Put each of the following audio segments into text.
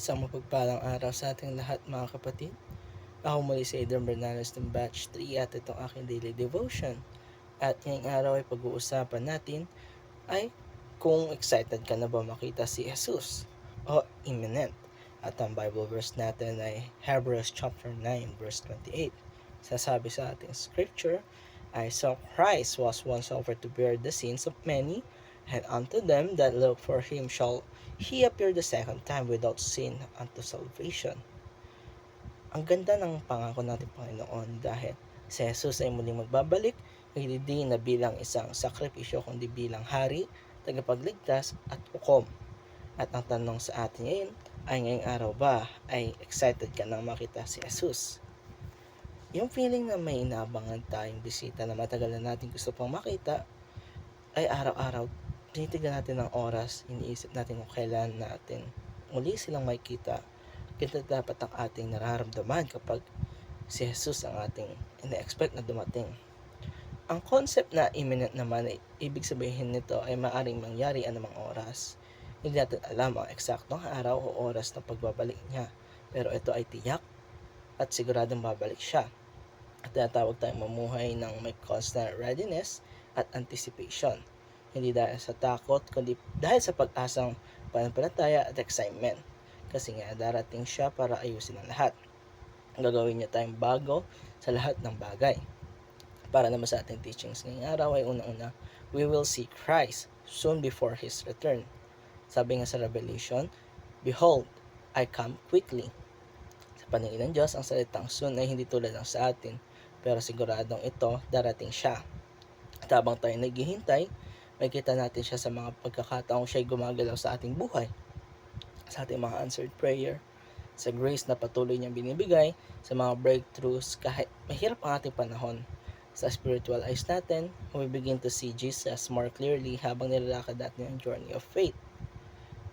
Isang mapagpalang araw sa ating lahat mga kapatid. Ako muli si Adrian Bernales ng Batch 3 at itong aking daily devotion. At ngayong araw ay pag-uusapan natin ay kung excited ka na ba makita si Jesus o imminent. At ang Bible verse natin ay Hebrews chapter 9 verse 28. Sasabi sa ating scripture ay, "So Christ was once offered to bear the sins of many, and unto them that look for him shall he appear the second time without sin unto salvation." Ang ganda ng pangako natin Panginoon dahil si Jesus ay muling magbabalik, hindi na bilang isang sakripisyo kundi bilang hari, tagapagligtas at hukom. At ang tanong sa atin ngayon ay, ngayong araw ba ay excited ka nang makita si Jesus? Yung feeling na may inaabangan tayong bisita na matagal na natin gusto pang makita ay araw-araw tinitignan natin ng oras, iniisip natin kung kailan natin muli silang makikita. Ganito dapat ang ating nararamdaman kapag si Jesus ang ating ina-expect na dumating. Ang concept na imminent naman ay ibig sabihin nito ay maaaring mangyari anumang oras. Hindi natin alam ang eksaktong araw o oras ng pagbabalik niya, pero ito ay tiyak at siguradong babalik siya. At tinatawag tayong mamuhay ng may constant readiness at anticipation. Hindi dahil sa takot, kundi dahil sa pag-asang pananampalataya at excitement. Kasi nga darating siya para ayusin ang lahat. Gagawin niya tayong bago sa lahat ng bagay. Para naman sa ating teachings ngayong araw ay unang-una, we will see Christ soon before His return. Sabi nga sa Revelation, "Behold, I come quickly." Sa paningin ng Diyos, ang salitang soon ay hindi tulad ng sa atin, pero siguradong ito darating siya. At habang tayo naghihintay, makikita natin siya sa mga pagkakataong siya'y gumagalaw sa ating buhay, sa ating mga answered prayer, sa grace na patuloy niyang binibigay, sa mga breakthroughs kahit mahirap ang ating panahon. Sa spiritual eyes natin, we begin to see Jesus more clearly habang nilalakad natin ang journey of faith.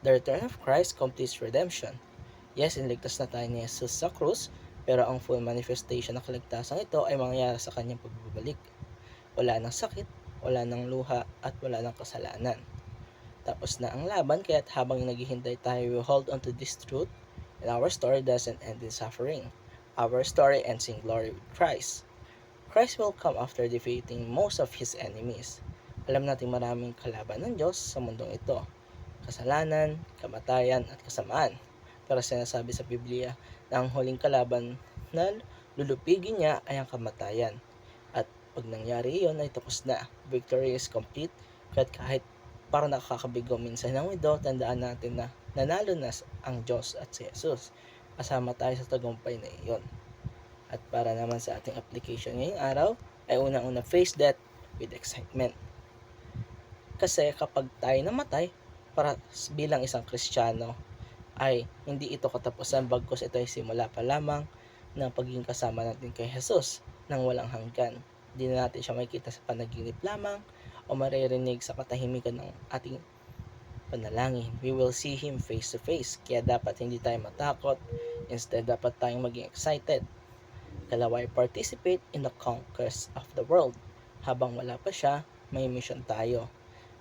The return of Christ completes redemption. Yes, iniligtas na tayo ni Jesus sa krus, pero ang full manifestation ng kaligtasan ito ay mangyayari sa kanyang pagbabalik. Wala nang sakit, wala nang luha, at wala nang kasalanan. Tapos na ang laban, kaya't habang naghihintay tayo, we hold on to this truth, and our story doesn't end in suffering. Our story ends in glory with Christ. Christ will come after defeating most of His enemies. Alam natin maraming kalaban ng Diyos sa mundong ito. Kasalanan, kamatayan, at kasamaan. Pero sinasabi sa Biblia na ang huling kalaban na lulupigin niya ay ang kamatayan. At pag nangyari iyon ay tapos na. Victory is complete. Kahit parang nakakabigo minsan ng ito, tandaan natin na nanalo na ang Diyos at si Jesus. Kasama tayo sa tagumpay na iyon. At para naman sa ating application ngayong araw, ay unang-una face death with excitement. Kasi kapag tayo namatay, para bilang isang Kristiyano, ay hindi ito katapusan, bagkus ito ay simula pa lamang ng pagiging kasama natin kay Jesus nang walang hanggan. Hindi na natin siya makikita sa panaginip lamang o maririnig sa katahimikan ng ating panalangin. We will see Him face to face. Kaya dapat hindi tayo matakot. Instead, dapat tayong maging excited. Kalaway, participate in the conquest of the world. Habang wala pa siya, may mission tayo.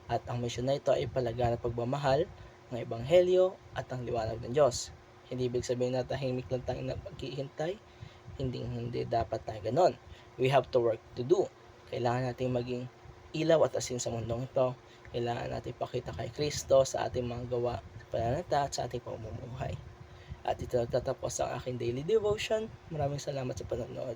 At ang mission na ito ay palaganap pagmamahal ng Ebanghelyo at ang liwanag ng Diyos. Hindi ibig sabihin na tahimik lang tayo na maghihintay. Hindi dapat tayo ganon. We have to work to do. Kailangan natin maging ilaw at asin sa mundong ito. Kailangan natin pakita kay Kristo sa ating mga gawa, sa pananalita at sa ating pamumuhay. At ito nagtatapos ang aking daily devotion. Maraming salamat sa panonood.